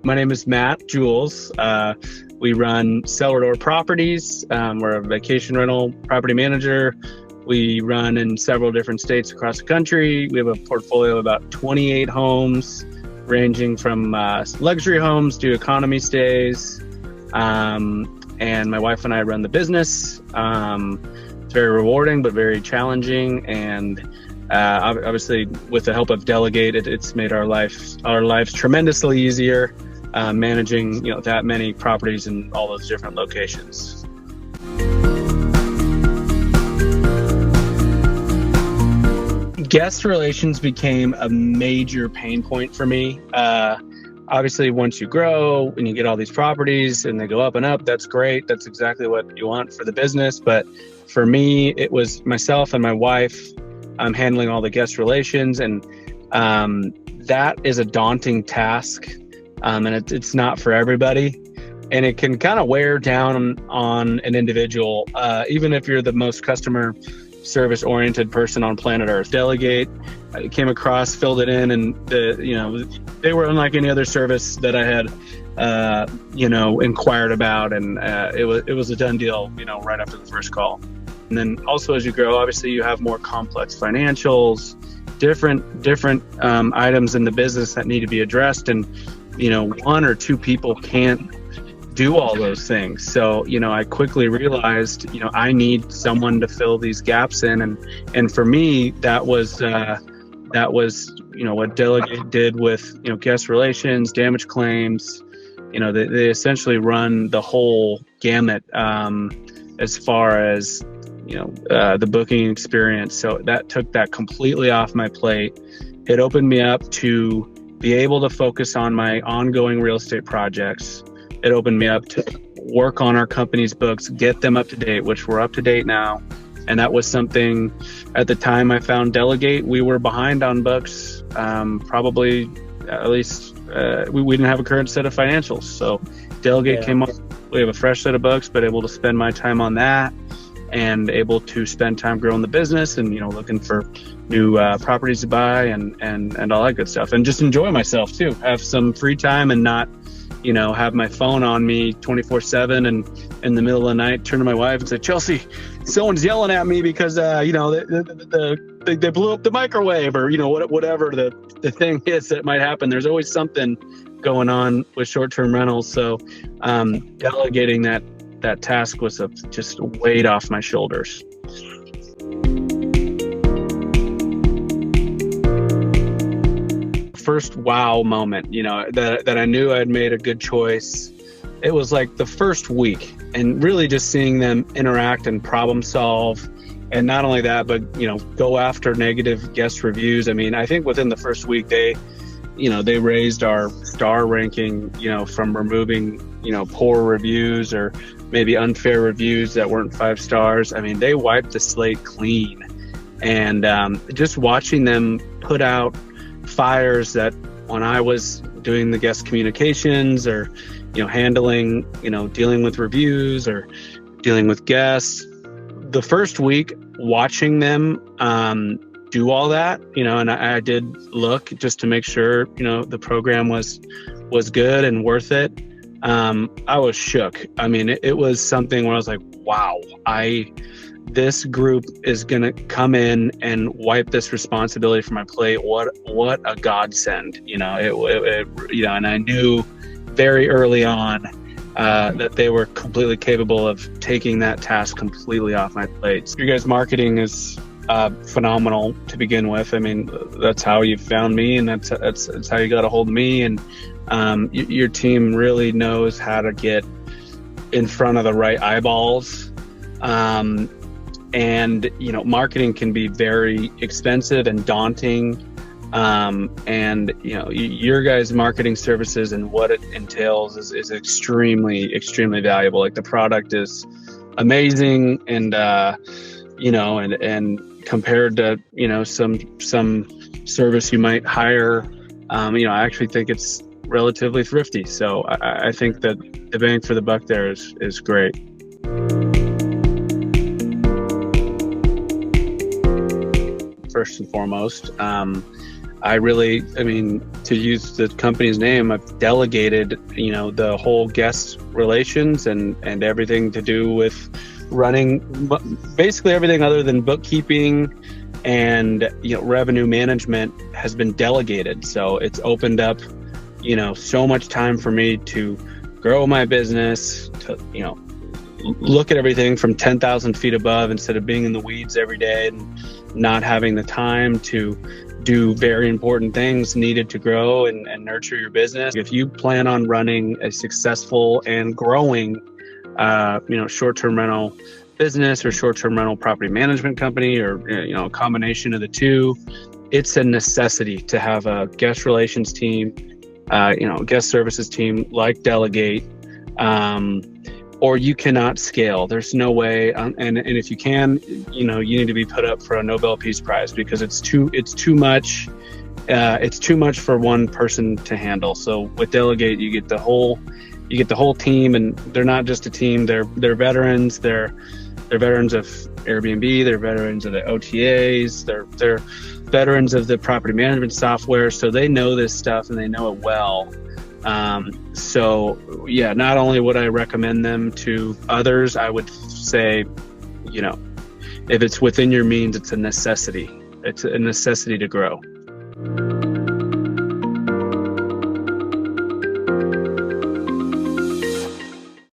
My name is Matt Jules. We run Cellar Door Properties. We're a vacation rental property manager. We run in several different states across the country. We have a portfolio of about 28 homes, ranging from luxury homes to economy stays. And my wife and I run the business. It's very rewarding, but very challenging. And obviously, with the help of Delegate, it's made our lives tremendously easier, managing that many properties in all those different locations. Guest relations became a major pain point for me. Obviously, once you grow and you get all these properties and they go up and up, that's great. That's exactly what you want for the business. But for me, it was myself and my wife handling all the guest relations. And that is a daunting task. And it's not for everybody. And it can kind of wear down on an individual, even if you're the most customer service oriented person on planet Earth. Delegate, I came across, filled it in, and they were unlike any other service that I had inquired about, and it was a done deal right after the first call. And then also, as you grow, obviously you have more complex financials, different items in the business that need to be addressed, and one or two people can't do all those things. So, I quickly realized, I need someone to fill these gaps in. And for me, that was what Delegate did with, guest relations, damage claims. They essentially run the whole gamut, as far as, the booking experience. So that took that completely off my plate. It opened me up to be able to focus on my ongoing real estate projects. It opened me up to work on our company's books, get them up to date, which we're up to date now. And that was something at the time I found Delegate. We were behind on books, probably at least we didn't have a current set of financials. So Delegate came up, we have a fresh set of books, but able to spend my time on that and able to spend time growing the business and, looking for new properties to buy and all that good stuff. And just enjoy myself too, have some free time and not have my phone on me 24/7 and in the middle of the night turn to my wife and say, Chelsea, someone's yelling at me because, they blew up the microwave or, whatever the thing is that might happen. There's always something going on with short-term rentals. So delegating that task was just a weight off my shoulders. First wow moment, that I knew I'd made a good choice. It was like the first week, and really just seeing them interact and problem solve. And not only that, but go after negative guest reviews. I mean, I think within the first week they raised our star ranking, from removing poor reviews or maybe unfair reviews that weren't 5 stars. I mean, they wiped the slate clean. And just watching them put out fires that when I was doing the guest communications or handling dealing with reviews or dealing with guests, the first week watching them do all that, and I did look just to make sure the program was good and worth it. I was shook. I mean, it was something where I was like, wow, this group is going to come in and wipe this responsibility from my plate. What a godsend, and I knew very early on that they were completely capable of taking that task completely off my plate. Your guys' marketing is phenomenal to begin with. I mean, that's how you found me, and that's how you got a hold of me. And your team really knows how to get in front of the right eyeballs. And, marketing can be very expensive and daunting. And, your guys' marketing services and what it entails is extremely, extremely valuable. Like the product is amazing and, and compared to, some service you might hire, I actually think it's relatively thrifty. So I think that the bang for the buck there is great. First and foremost, I mean, to use the company's name, I've delegated, the whole guest relations and everything to do with running, basically everything other than bookkeeping and, revenue management has been delegated. So it's opened up, so much time for me to grow my business, to, look at everything from 10,000 feet above instead of being in the weeds every day and not having the time to do very important things needed to grow and nurture your business. If you plan on running a successful and growing, short-term rental business or short-term rental property management company, or, a combination of the two, it's a necessity to have a guest relations team, guest services team like Delegate, or you cannot scale. There's no way. And if you can, you need to be put up for a Nobel Peace Prize, because it's too much. It's too much for one person to handle. So with Delegate, you get the whole team, and they're not just a team. They're veterans. They're veterans of Airbnb. They're veterans of the OTAs. They're veterans of the property management software. So they know this stuff and they know it well. So yeah, not only would I recommend them to others, I would say, if it's within your means, it's a necessity. It's a necessity to grow.